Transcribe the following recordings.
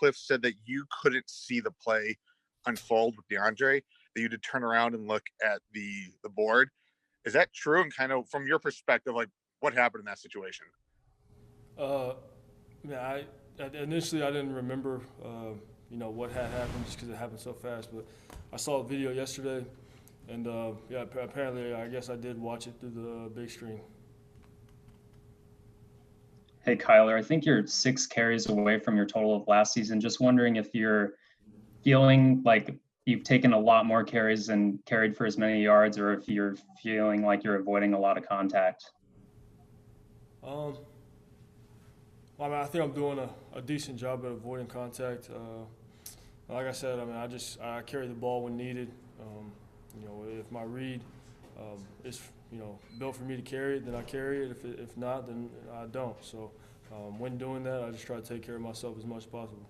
Cliff said that you couldn't see the play unfold with DeAndre, that you had to turn around and look at the board. Is that true? And kind of from your perspective, like what happened in that situation? Yeah, initially I didn't remember, what had happened just because it happened so fast. But I saw a video yesterday, and apparently I guess I did watch it through the big screen. Hey, Kyler, I think you're 6 carries away from your total of last season. Just wondering if you're feeling like you've taken a lot more carries and carried for as many yards, or if you're feeling like you're avoiding a lot of contact. I think I'm doing a decent job at avoiding contact. Like I said, I carry the ball when needed. If my read is built for me to carry it, then I carry it. If not, then I don't. So when doing that, I just try to take care of myself as much as possible.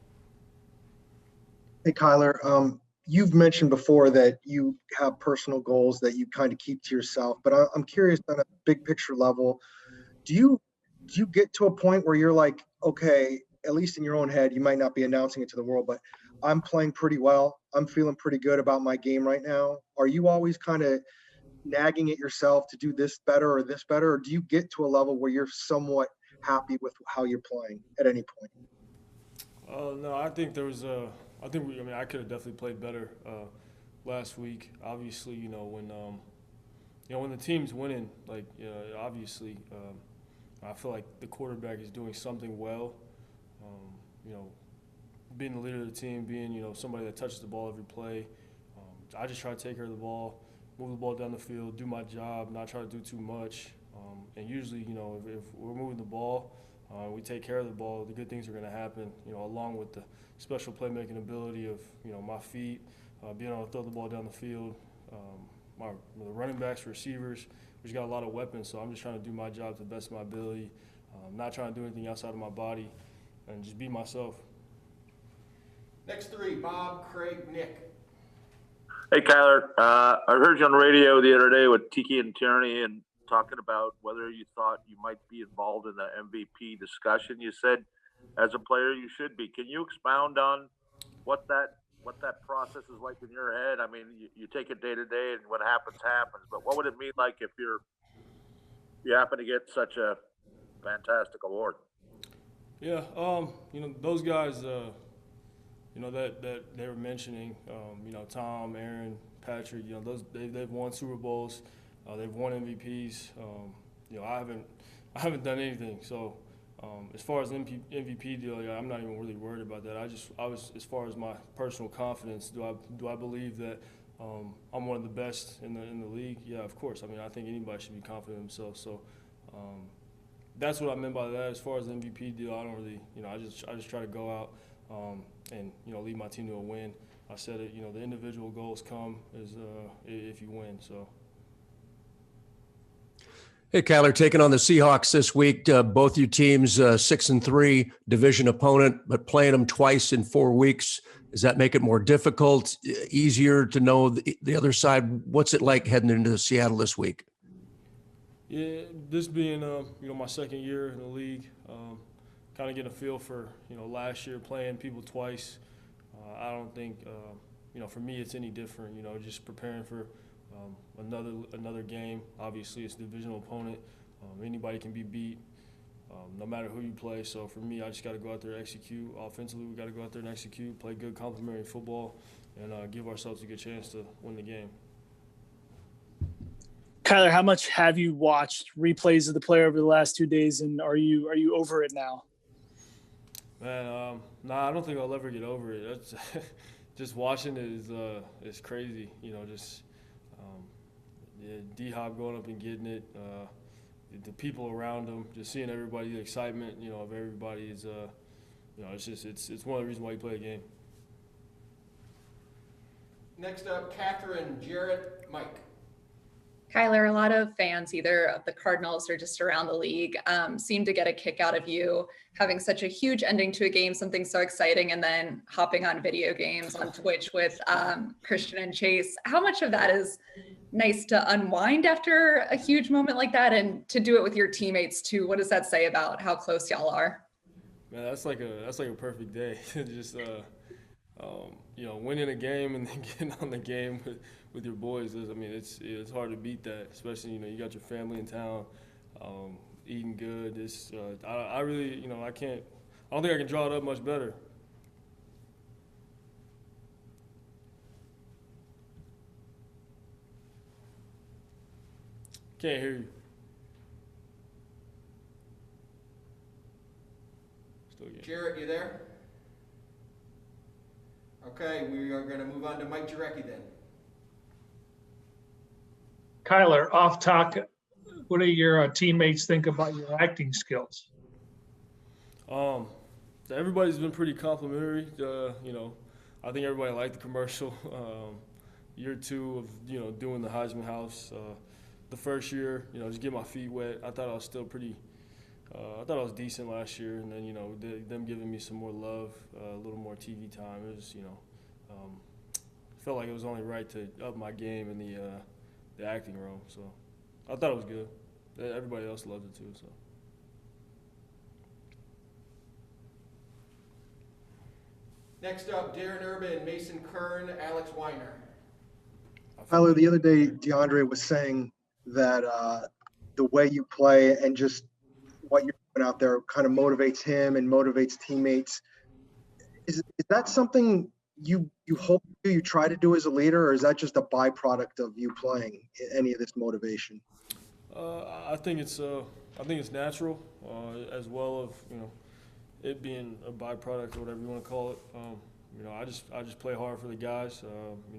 Hey, Kyler, you've mentioned before that you have personal goals that you kind of keep to yourself, but I'm curious on a big picture level, do you get to a point where you're like, okay, at least in your own head, you might not be announcing it to the world, but I'm playing pretty well. I'm feeling pretty good about my game right now. Are you always kind of nagging at yourself to do this better, or do you get to a level where you're somewhat happy with how you're playing at any point? No, I think there was I could have definitely played better last week. Obviously, when the team's winning, obviously, I feel like the quarterback is doing something well. Being the leader of the team, being somebody that touches the ball every play. I just try to take care of the ball, move the ball down the field, do my job, not try to do too much. And usually, if we're moving the ball, we take care of the ball, the good things are going to happen, along with the special playmaking ability of, my feet, being able to throw the ball down the field, the running backs, receivers. We just got a lot of weapons, so I'm just trying to do my job to the best of my ability, not trying to do anything outside of my body, and just be myself. Next 3, Bob, Craig, Nick. Hey, Kyler. I heard you on the radio the other day with Tiki and Tierney and talking about whether you thought you might be involved in the MVP discussion. You said as a player you should be. Can you expound on what that process is like in your head? I mean, you take it day to day and what happens, but what would it mean like if you happen to get such a fantastic award? Yeah, those guys, that they were mentioning, Tom, Aaron, Patrick, they've won Super Bowls, they've won MVPs. I haven't done anything. So as far as MVP deal, I'm not even really worried about that. I was as far as my personal confidence. Do I believe that I'm one of the best in the league? Yeah, of course. I think anybody should be confident in themselves. So that's what I meant by that. As far as the MVP deal, I don't really, I just try to go out and lead my team to a win. I said it. The individual goals come if you win. So. Hey, Kyler, taking on the Seahawks this week. Both your teams 6-3, division opponent, but playing them twice in 4 weeks. Does that make it more difficult, easier to know the other side? What's it like heading into Seattle this week? Yeah, this being my second year in the league, kind of getting a feel for last year playing people twice. I don't think for me it's any different. Just preparing for another game. Obviously, it's a divisional opponent. Anybody can be beat, no matter who you play. So for me, I just got to go out there and execute. Offensively, we got to go out there and execute, play good complementary football, and give ourselves a good chance to win the game. Kyler, how much have you watched replays of the player over the last 2 days, and are you over it now? Man, I don't think I'll ever get over it. That's just watching it is crazy. D-Hop going up and getting it, the people around him, just seeing everybody, the excitement, of everybody is, it's one of the reasons why you play a game. Next up, Catherine, Jarrett, Mike. Kyler, a lot of fans, either of the Cardinals or just around the league, seem to get a kick out of you having such a huge ending to a game, something so exciting, and then hopping on video games on Twitch with Christian and Chase. How much of that is nice to unwind after a huge moment like that, and to do it with your teammates too? What does that say about how close y'all are? Man, that's like a perfect day. Just winning a game and then getting on the game with your boys. It's hard to beat that, especially you got your family in town, eating good. I really I don't think I can draw it up much better. Can't hear you. Jarrett, you there? Okay, we are going to move on to Mike Jurecki then. Kyler, off talk, what do your teammates think about your acting skills? Everybody's been pretty complimentary. I think everybody liked the commercial. Year 2 of doing the Heisman House. The first year, just get my feet wet. I thought I was still pretty. I thought I was decent last year, and then them giving me some more love, a little more TV time. It was felt like it was only right to up my game in the acting role. So I thought it was good. Everybody else loved it too. So. Next up, Darren Urban, Mason Kern, Alex Weiner. Kyler, the other day, DeAndre was saying that the way you play and just what you're doing out there kind of motivates him and motivates teammates. Is that something you hope you try to do as a leader, or is that just a byproduct of you playing, any of this motivation? I think it's natural, as well of it being a byproduct or whatever you want to call it. I just play hard for the guys.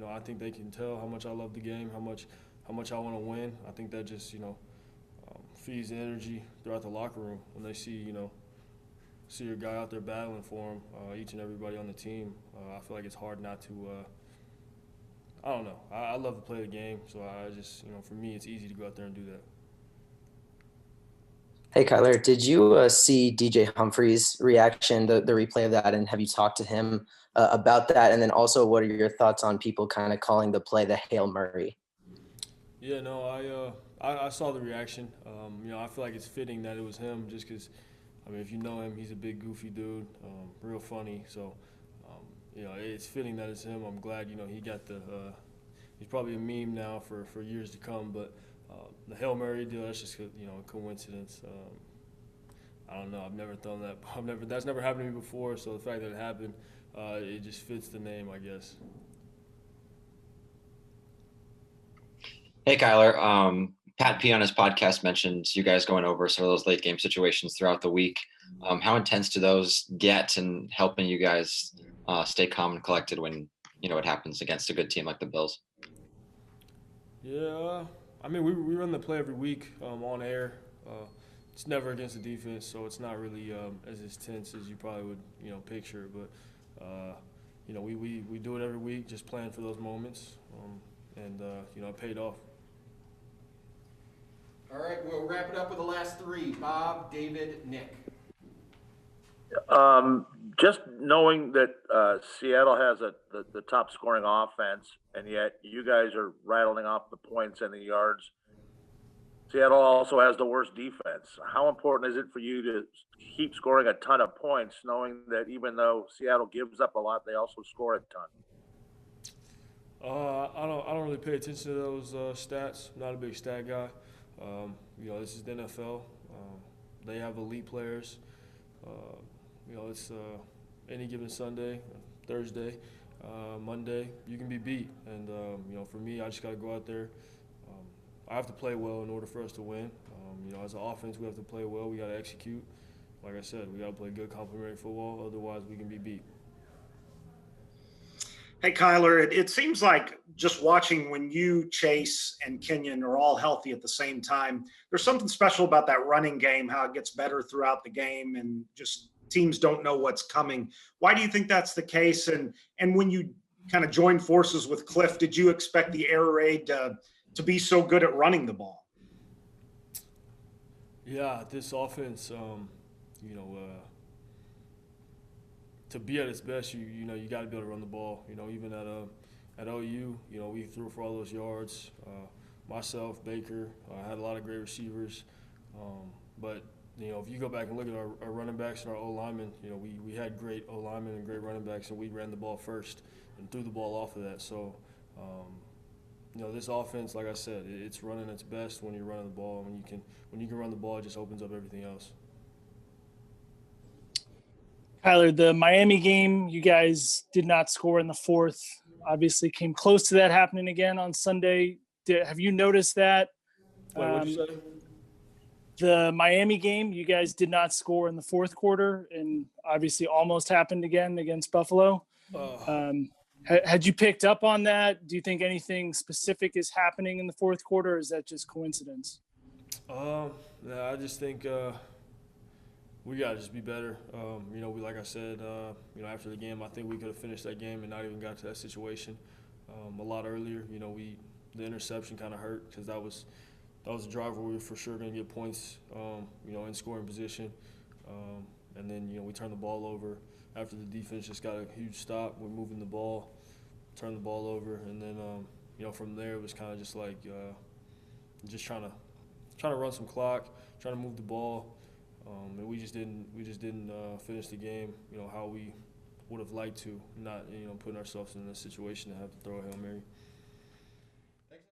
I think they can tell how much I love the game, how much I want to win. I think that just feeds the energy throughout the locker room when they see your guy out there battling for them, each and everybody on the team. I feel like it's hard not to. I don't know. I love to play the game, so I just for me it's easy to go out there and do that. Hey, Kyler, did you see DJ Humphrey's reaction, the replay of that, and have you talked to him about that? And then also, what are your thoughts on people kind of calling the play the Hail Murray? Yeah, no, I saw the reaction. I feel like it's fitting that it was him just because, if you know him, he's a big, goofy dude, real funny. So, it's fitting that it's him. I'm glad, he got he's probably a meme now for years to come, but the Hail Murray deal, that's just a coincidence. I don't know. I've never thrown that. That's never happened to me before. So the fact that it happened, it just fits the name, I guess. Hey, Kyler. Pat P on his podcast mentioned you guys going over some of those late game situations throughout the week. How intense do those get in helping you guys stay calm and collected when it happens against a good team like the Bills? Yeah. We run the play every week on air. It's never against the defense, so it's not really as intense as you probably would, picture. But we do it every week, just playing for those moments, and it paid off. All right, we'll wrap it up with the last 3: Bob, David, Nick. Just knowing that Seattle has the top scoring offense, and yet you guys are rattling off the points and the yards. Seattle also has the worst defense. How important is it for you to keep scoring a ton of points, knowing that even though Seattle gives up a lot, they also score a ton? I don't really pay attention to those stats. I'm not a big stat guy. This is the NFL. They have elite players. It's any given Sunday, Thursday, Monday, you can be beat. And, for me, I just got to go out there. I have to play well in order for us to win. As an offense, we have to play well. We got to execute. Like I said, we got to play good complementary football. Otherwise, we can be beat. Hey, Kyler, it seems like just watching when you, Chase, and Kenyon are all healthy at the same time, there's something special about that running game, how it gets better throughout the game and just teams don't know what's coming. Why do you think that's the case? And when you kind of joined forces with Cliff, did you expect the air raid to be so good at running the ball? Yeah, this offense, to be at its best, you got to be able to run the ball. Even at OU, we threw for all those yards. Myself, Baker, I had a lot of great receivers. But if you go back and look at our running backs and our O-linemen, we had great O-linemen and great running backs, and we ran the ball first and threw the ball off of that. So, this offense, like I said, it's running its best when you're running the ball. When you can run the ball, it just opens up everything else. Kyler, the Miami game, you guys did not score in the fourth. Obviously came close to that happening again on Sunday. Have you noticed that? Wait, what'd you say? The Miami game, you guys did not score in the fourth quarter, and obviously almost happened again against Buffalo. Had you picked up on that? Do you think anything specific is happening in the fourth quarter, or is that just coincidence? I just think we got to just be better. Like I said, after the game, I think we could have finished that game and not even got to that situation a lot earlier. The interception kind of hurt because that was a drive where we were for sure going to get points, in scoring position. And then, we turned the ball over after the defense just got a huge stop. We're moving the ball, turned the ball over, and then, from there it was kind of just like just trying to run some clock, trying to move the ball. And we just didn't finish the game, how we would have liked to, not, putting ourselves in a situation to have to throw a Hail Mary.